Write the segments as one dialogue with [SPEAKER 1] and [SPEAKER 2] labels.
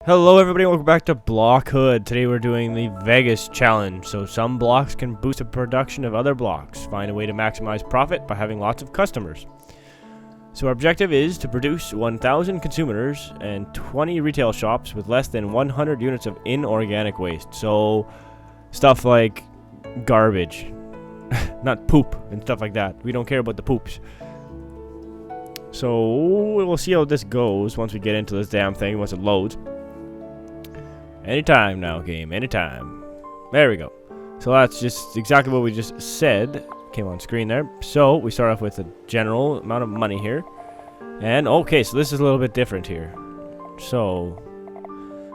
[SPEAKER 1] Hello everybody, welcome back to Blockhood. Today we're doing the Vegas challenge. So some blocks can boost the production of other blocks. Find a way to maximize profit by having lots of customers. So our objective is to produce 1,000 consumers and 20 retail shops with less than 100 units of inorganic waste. So stuff like garbage, not poop and stuff like that. We don't care about the poops. So we'll see how this goes once we get into this damn thing, once it loads. Anytime now, game. Anytime. There we go. So that's just exactly what we just said. Came on screen there. So we start off with a general amount of money here. And okay, so this is a little bit different here. So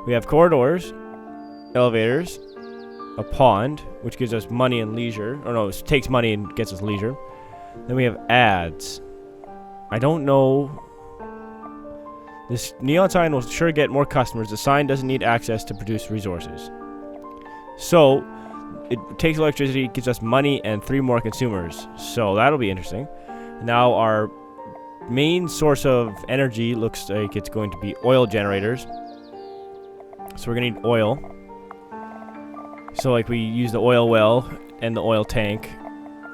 [SPEAKER 1] we have corridors, elevators, a pond, which gives us money and leisure. Or no, it takes money and gets us leisure. Then we have ads. I don't know. This neon sign will sure get more customers. The sign doesn't need access to produce resources. So, it takes electricity, gives us money, and 3 more consumers. So, that'll be interesting. Now, our main source of energy looks like it's going to be oil generators. So, we're going to need oil. So, like, we use the oil well and the oil tank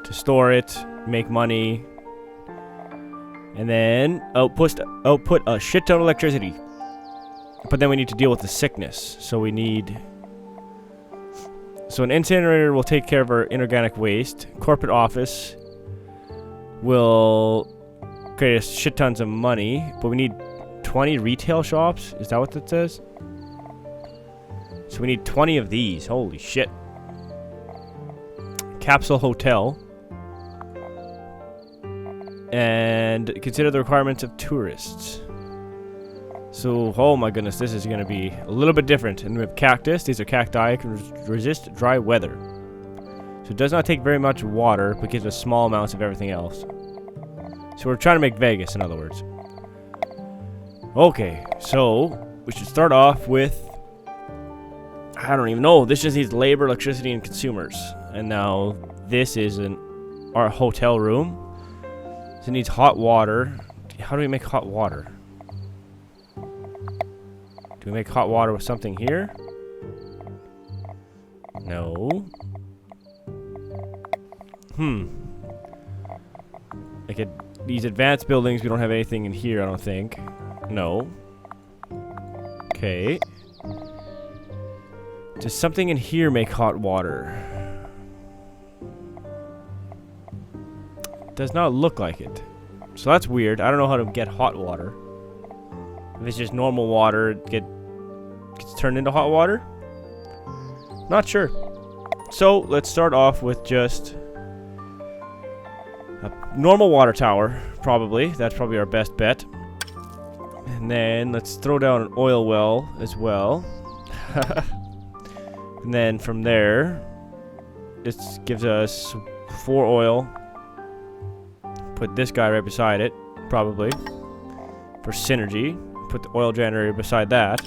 [SPEAKER 1] to store it, make money, and then output a shit ton of electricity. But then we need to deal with the sickness. So we need... So an incinerator will take care of our inorganic waste. Corporate office will create us shit tons of money. But we need 20 retail shops. Is that what that says? So we need 20 of these. Holy shit. Capsule hotel. And consider the requirements of tourists. So, oh my goodness, this is going to be a little bit different. And we have cactus. These are cacti, can resist dry weather. So it does not take very much water, but gives us small amounts of everything else. So we're trying to make Vegas, in other words. Okay, so we should start off with... I don't even know. This just needs labor, electricity, and consumers. And now this is our hotel room. It needs hot water. How do we make hot water? Do we make hot water with something here? No. Like these advanced buildings, we don't have anything in here, I don't think. No. Okay. Does something in here make hot water? Does not look like it. So that's weird. I don't know how to get hot water. If it's just normal water, it gets turned into hot water? Not sure. So let's start off with just a normal water tower, probably. That's probably our best bet. And then let's throw down an oil well as well. And then from there, this gives us 4 oil. Put this guy right beside it, probably, for synergy. Put the oil generator beside that.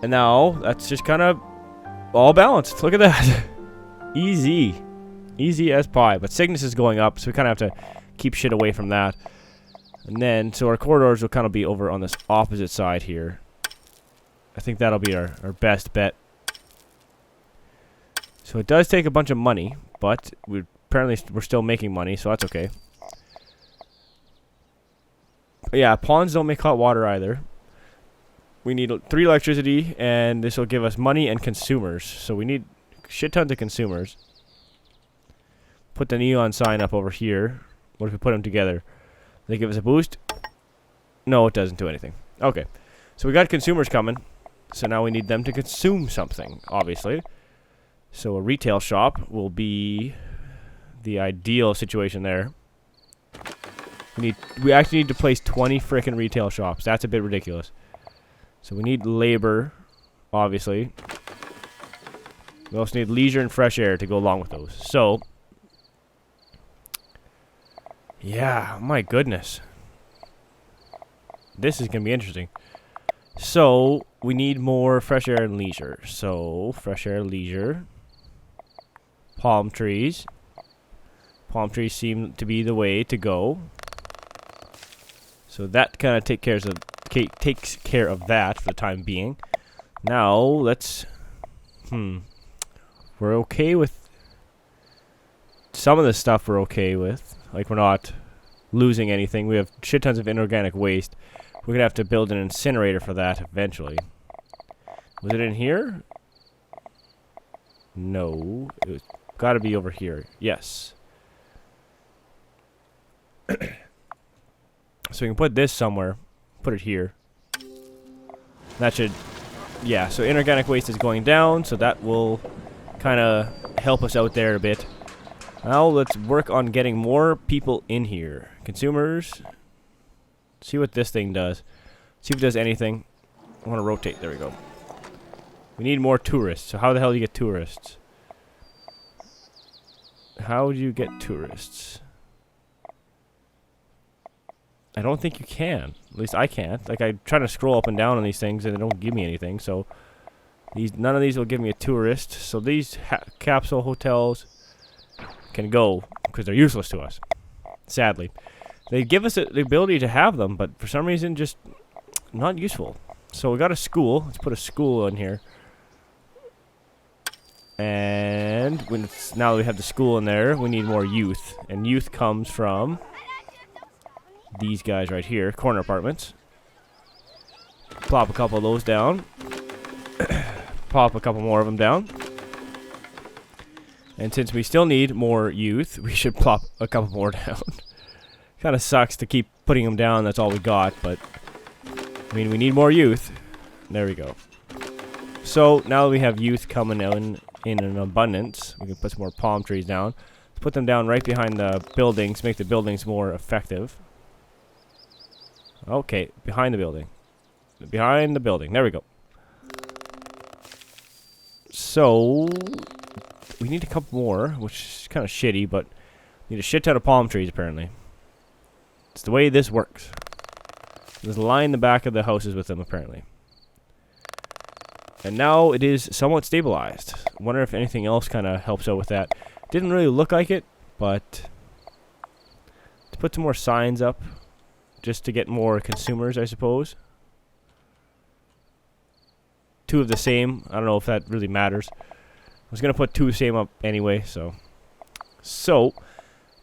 [SPEAKER 1] And now, that's just kind of all balanced. Look at that. Easy. Easy as pie. But sickness is going up, so we kind of have to keep shit away from that. And then, so our corridors will kind of be over on this opposite side here. I think that'll be our best bet. So it does take a bunch of money, but apparently we're still making money, so that's okay. But yeah, ponds don't make hot water either. We need 3 electricity, and this will give us money and consumers. So we need shit tons of consumers. Put the neon sign up over here. What if we put them together? They give us a boost? No, it doesn't do anything. Okay, so we got consumers coming. So now we need them to consume something, obviously. So a retail shop will be the ideal situation there. We actually need to place 20 frickin' retail shops. That's a bit ridiculous. So we need labor, obviously. We also need leisure and fresh air to go along with those. So, yeah, my goodness. This is going to be interesting. So, we need more fresh air and leisure. So, fresh air, leisure. Palm trees. Palm trees seem to be the way to go. So that kind of takes care of takes care of that for the time being. Now, let's... We're okay with... Some of the stuff we're okay with. Like, we're not losing anything. We have shit tons of inorganic waste. We're gonna have to build an incinerator for that eventually. Was it in here? No. It was gotta be over here. Yes. So we can put this somewhere. Put it here. That should... Yeah, so inorganic waste is going down, so that will kind of help us out there a bit. Now let's work on getting more people in here. Consumers. See what this thing does. See if it does anything. I want to rotate. There we go. We need more tourists. So how the hell do you get tourists? How do you get tourists? I don't think you can. At least I can't. Like, I try to scroll up and down on these things and they don't give me anything. So none of these will give me a tourist. So these capsule hotels can go because they're useless to us. Sadly. They give us the ability to have them, but for some reason just not useful. So we got a school. Let's put a school in here. And now that we have the school in there, we need more youth. And youth comes from these guys right here, corner apartments. Plop a couple of those down. Pop a couple more of them down. And since we still need more youth, we should plop a couple more down. Kind of sucks to keep putting them down. That's all we got, but I mean, we need more youth. There we go. So now we have youth coming in an abundance. We can put some more palm trees down. Let's put them down right behind the buildings. Make the buildings more effective. Okay, behind the building. Behind the building. There we go. So we need a couple more, which is kind of shitty, but we need a shit ton of palm trees apparently. It's the way this works. Just line the back of the houses with them apparently. And now it is somewhat stabilized. Wonder if anything else kind of helps out with that. Didn't really look like it, but let's put some more signs up just to get more consumers, I suppose. Two of the same. I don't know if that really matters. I was going to put two same up anyway, so. So,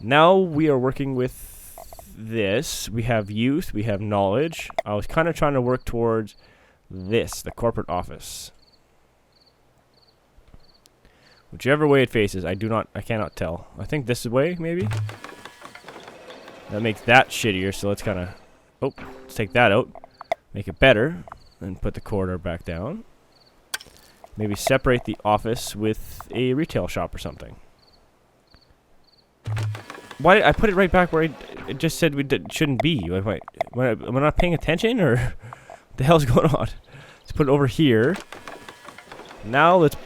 [SPEAKER 1] now we are working with this. We have youth, we have knowledge. I was kind of trying to work towards this, the corporate office. Whichever way it faces, I cannot tell. I think this way, maybe? That makes that shittier, so let's kind of... Oh, let's take that out. Make it better. And put the corridor back down. Maybe separate the office with a retail shop or something. Why did I put it right back where it just said shouldn't be? Am I not paying attention, or what the hell's going on? Let's put it over here. Now let's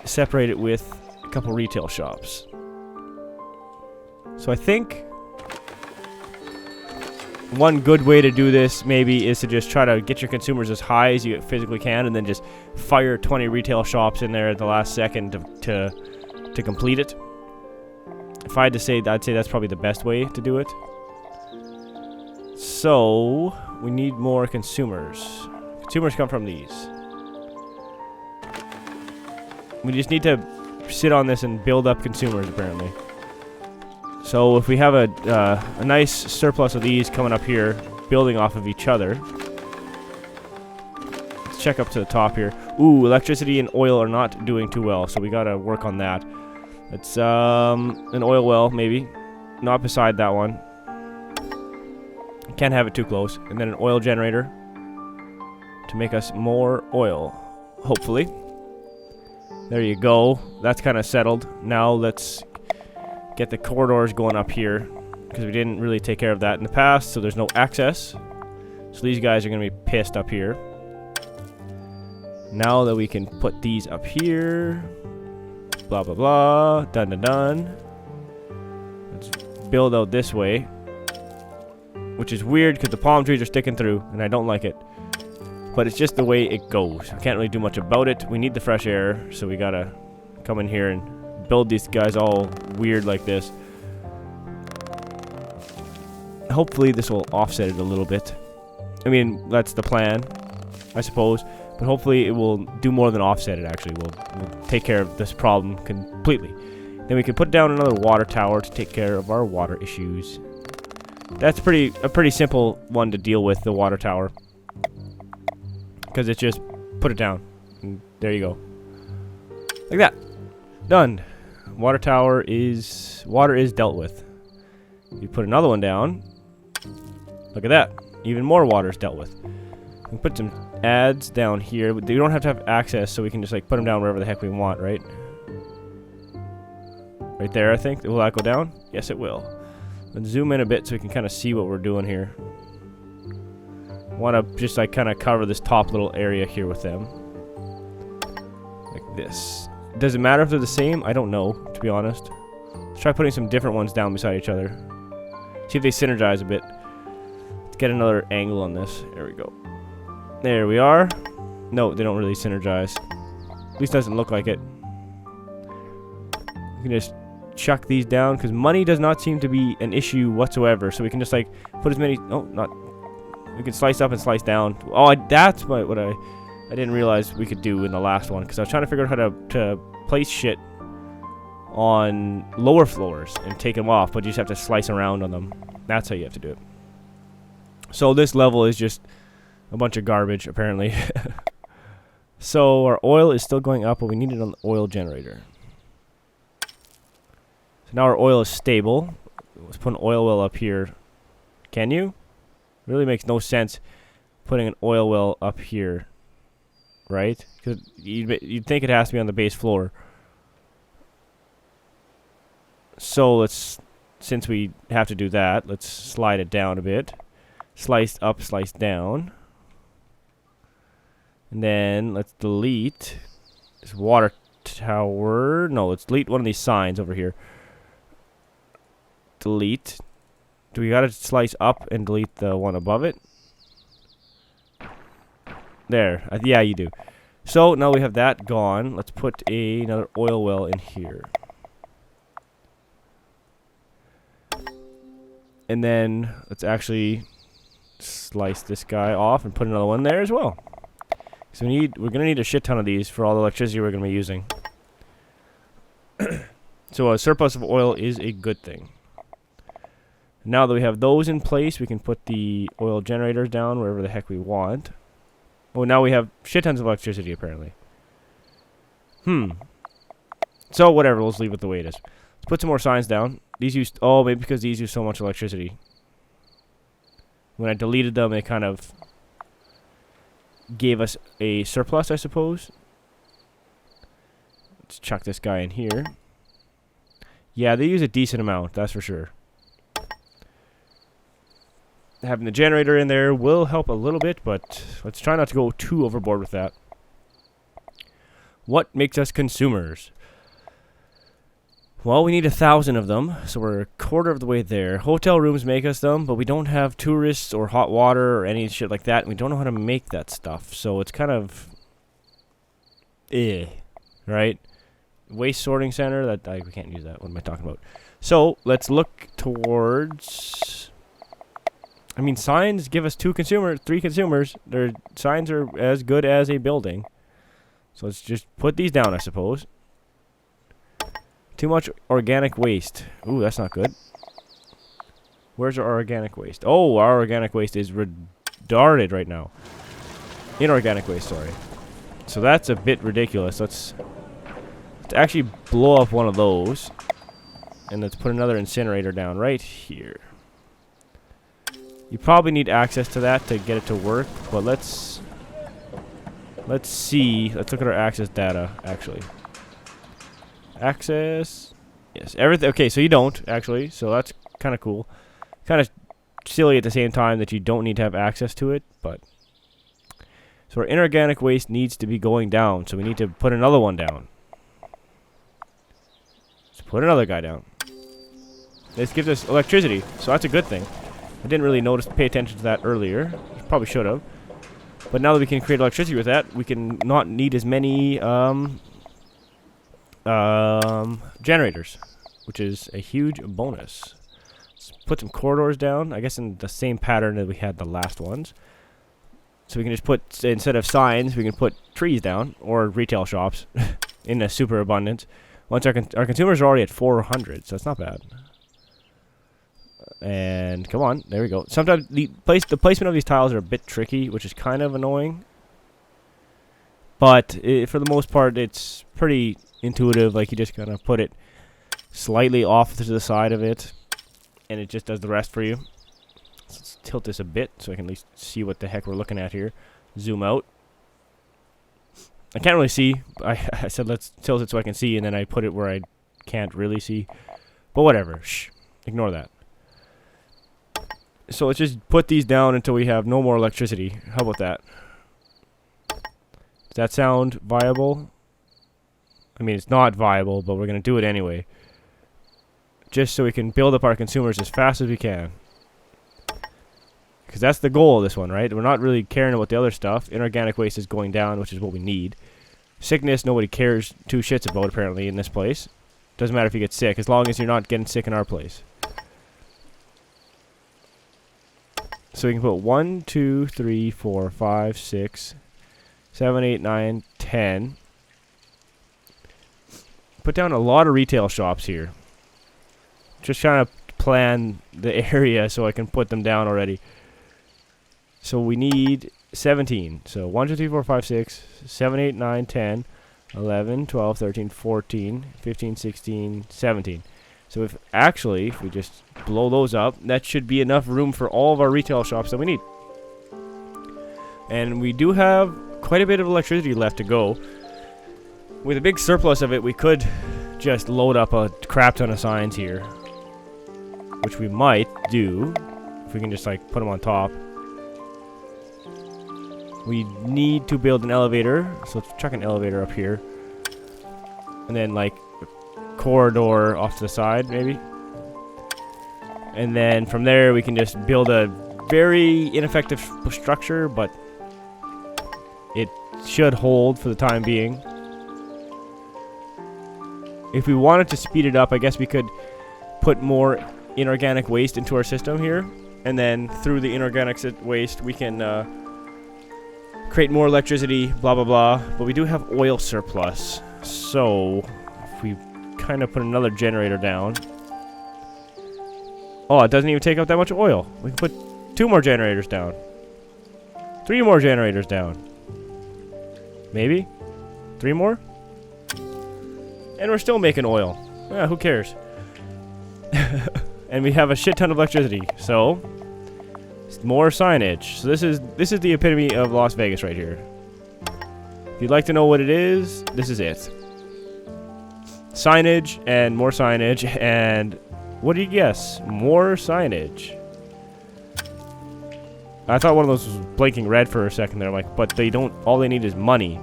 [SPEAKER 1] separate it with a couple retail shops. So I think one good way to do this maybe is to just try to get your consumers as high as you physically can, and then just fire 20 retail shops in there at the last second to complete it. If I had to say, I'd say that's probably the best way to do it. So we need more consumers. Consumers come from these. We just need to sit on this and build up consumers, apparently. So if we have a nice surplus of these coming up here, building off of each other. Let's check up to the top here. Ooh, electricity and oil are not doing too well, so we gotta work on that. It's an oil well, maybe. Not beside that one. Can't have it too close. And then an oil generator to make us more oil, hopefully. There you go. That's kind of settled. Now let's get the corridors going up here, because we didn't really take care of that in the past, so there's no access. So these guys are going to be pissed up here. Now that we can put these up here. Blah, blah, blah. Done, done, done. Let's build out this way. Which is weird, because the palm trees are sticking through, and I don't like it. But it's just the way it goes. We can't really do much about it. We need the fresh air, so we gotta come in here and build these guys all weird like this. Hopefully this will offset it a little bit. I mean, that's the plan, I suppose. But hopefully it will do more than offset it, actually. We'll take care of this problem completely. Then we can put down another water tower to take care of our water issues. That's a pretty simple one to deal with, the water tower. Because it's just put it down. And there you go. Like that. Done. Water is dealt with. You put another one down. Look at that. Even more water is dealt with. We can put some ads down here. You don't have to have access, so we can just like put them down wherever the heck we want, right? Right there, I think. Will that go down? Yes, it will. Let's zoom in a bit so we can kind of see what we're doing here. Want to just like kind of cover this top little area here with them. Like this. Does it matter if they're the same? I don't know, to be honest. Let's try putting some different ones down beside each other. See if they synergize a bit. Let's get another angle on this. There we go. There we are. No, they don't really synergize. At least doesn't look like it. We can just chuck these down because money does not seem to be an issue whatsoever. So we can just like put as many. Oh, not. We can slice up and slice down. Oh, that's what I didn't realize we could do in the last one because I was trying to figure out how to place shit on lower floors and take them off, but you just have to slice around on them. That's how you have to do it. So this level is just a bunch of garbage, apparently. So our oil is still going up, but we need it on the oil generator. So now our oil is stable. Let's put an oil well up here. Can you? Really makes no sense putting an oil well up here, right? Because you'd think it has to be on the base floor. So let's, since we have to do that, let's slide it down a bit. Slice up, slice down. And then let's delete this water tower. No, let's delete one of these signs over here. Delete. Do we gotta slice up and delete the one above it? There. Yeah, you do. So now we have that gone. Let's put another oil well in here. And then let's actually slice this guy off and put another one there as well. So we're gonna need a shit ton of these for all the electricity we're gonna be using. So a surplus of oil is a good thing. Now that we have those in place, we can put the oil generators down wherever the heck we want. Oh, now we have shit tons of electricity, apparently. So, whatever, let's leave it the way it is. Let's put some more signs down. These use... Oh, maybe because these use so much electricity. When I deleted them, they kind of gave us a surplus, I suppose. Let's chuck this guy in here. Yeah, they use a decent amount, that's for sure. Having the generator in there will help a little bit, but let's try not to go too overboard with that. What makes us consumers? Well, we need 1,000 of them, so we're a quarter of the way there. Hotel rooms make us them, but we don't have tourists or hot water or any shit like that, and we don't know how to make that stuff, so it's kind of... right? Waste sorting center, we can't use that. What am I talking about? So, let's look towards... I mean, signs give us 3 consumers. Their signs are as good as a building. So let's just put these down, I suppose. Too much organic waste. Ooh, that's not good. Where's our organic waste? Oh, our organic waste is retarded right now. Inorganic waste, sorry. So that's a bit ridiculous. Let's actually blow up one of those. And let's put another incinerator down right here. You probably need access to that to get it to work, but let's see. Let's look at our access data, actually. Access. Yes, everything. Okay, so you don't, actually, so that's kind of cool. Kind of silly at the same time that you don't need to have access to it, but... So our inorganic waste needs to be going down, so we need to put another one down. Let's put another guy down. This gives us electricity, so that's a good thing. I didn't really pay attention to that earlier. Probably should have. But now that we can create electricity with that, we can not need as many generators, which is a huge bonus. Let's put some corridors down, I guess in the same pattern that we had the last ones. So we can just put, instead of signs, we can put trees down, or retail shops in a super abundance. Once our consumers are already at 400, so it's not bad. And come on, there we go. Sometimes the placement of these tiles are a bit tricky, which is kind of annoying. But for the most part, it's pretty intuitive. Like, you just kind of put it slightly off to the side of it, and it just does the rest for you. Let's tilt this a bit so I can at least see what the heck we're looking at here. Zoom out. I can't really see. I said let's tilt it so I can see, and then I put it where I can't really see. But whatever. Shh. Ignore that. So let's just put these down until we have no more electricity. How about that? Does that sound viable? I mean, it's not viable, but we're going to do it anyway. Just so we can build up our consumers as fast as we can. Because that's the goal of this one, right? We're not really caring about the other stuff. Inorganic waste is going down, which is what we need. Sickness, nobody cares two shits about, apparently, in this place. Doesn't matter if you get sick, as long as you're not getting sick in our place. So we can put 1, 2, 3, 4, 5, 6, 7, 8, 9, 10. Put down a lot of retail shops here. Just trying to plan the area so I can put them down already. So we need 17. So 1, 2, 3, 4, 5, 6, 7, 8, 9, 10, 11, 12, 13, 14, 15, 16, 17. So if we just blow those up, that should be enough room for all of our retail shops that we need. And we do have quite a bit of electricity left to go. With a big surplus of it, we could just load up a crap ton of signs here. Which we might do, if we can just like put them on top. We need to build an elevator, so let's chuck an elevator up here. And then like a corridor off to the side, maybe. And then from there we can just build a very ineffective structure, but it should hold for the time being. If we wanted to speed it up, I guess we could put more inorganic waste into our system here, and then through the inorganic waste we can create more electricity, blah blah blah. But we do have oil surplus, so if we kind of put another generator down. Oh, it doesn't even take up that much oil. We can put 2 more generators down, 3 more generators down, maybe 3 more, and we're still making oil. Yeah, who cares? And we have a shit ton of electricity, so more signage. So this is the epitome of Las Vegas right here. If you'd like to know what it is, this is it. Signage and more signage, and what do you guess? More signage. I thought one of those was blinking red for a second there. I'm like, but they don't. All they need is money,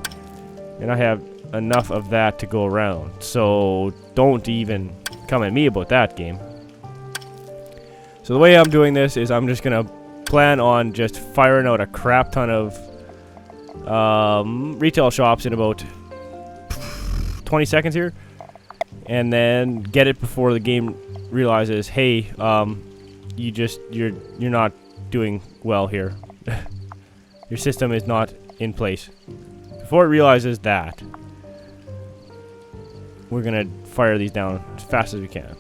[SPEAKER 1] and I have enough of that to go around. So don't even come at me about that, game. So the way I'm doing this is I'm just gonna plan on just firing out a crap ton of retail shops in about 20 seconds here, and then get it before the game realizes, hey, you're not doing well here. Your system is not in place. Before it realizes that, we're gonna fire these down as fast as we can.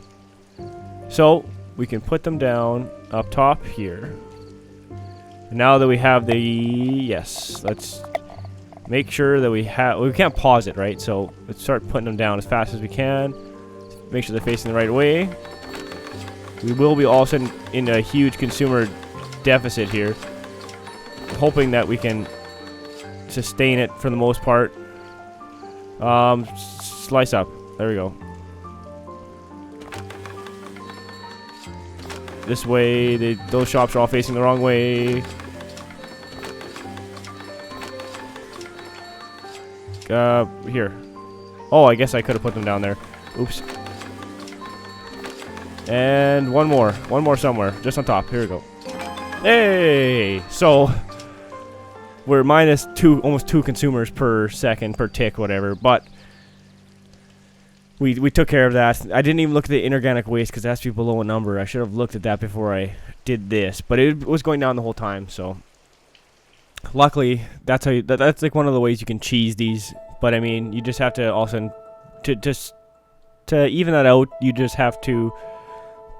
[SPEAKER 1] So we can put them down up top here. And now that we have the... Yes, let's make sure that we have... Well, we can't pause it, right? So let's start putting them down as fast as we can. Make sure they're facing the right way. We will be all of a sudden in a huge consumer deficit here. Hoping that we can sustain it for the most part. Slice up. There we go. This way, those shops are all facing the wrong way. Here. Oh, I guess I could have put them down there. Oops. And one more somewhere, just on top. Here we go. Hey! So we're minus almost 2 consumers per second, per tick, whatever. But we took care of that. I didn't even look at the inorganic waste because it has to be below a number. I should have looked at that before I did this, but it was going down the whole time. So luckily, that's how that's like one of the ways you can cheese these. But I mean, you just have to also to even that out, you just have to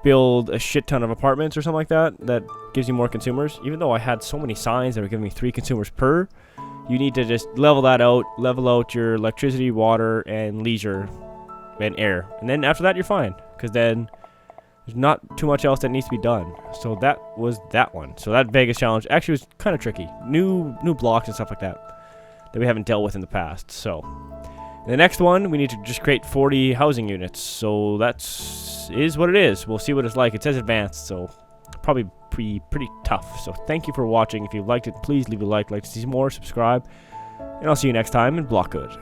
[SPEAKER 1] build a shit ton of apartments or something like that. That gives you more consumers. Even though I had so many signs that were giving me 3 consumers per, you need to just level that out. Level out your electricity, water, and leisure, and air. And then after that, you're fine. Because then there's not too much else that needs to be done. So that was that one. So that Vegas challenge actually was kind of tricky. New blocks and stuff like that we haven't dealt with in the past. So the next one, we need to just create 40 housing units. So is what it is. We'll see what it's like. It says advanced, so probably pretty tough. So thank you for watching. If you liked it, please leave a like to see more, subscribe, and I'll see you next time in Blockhood.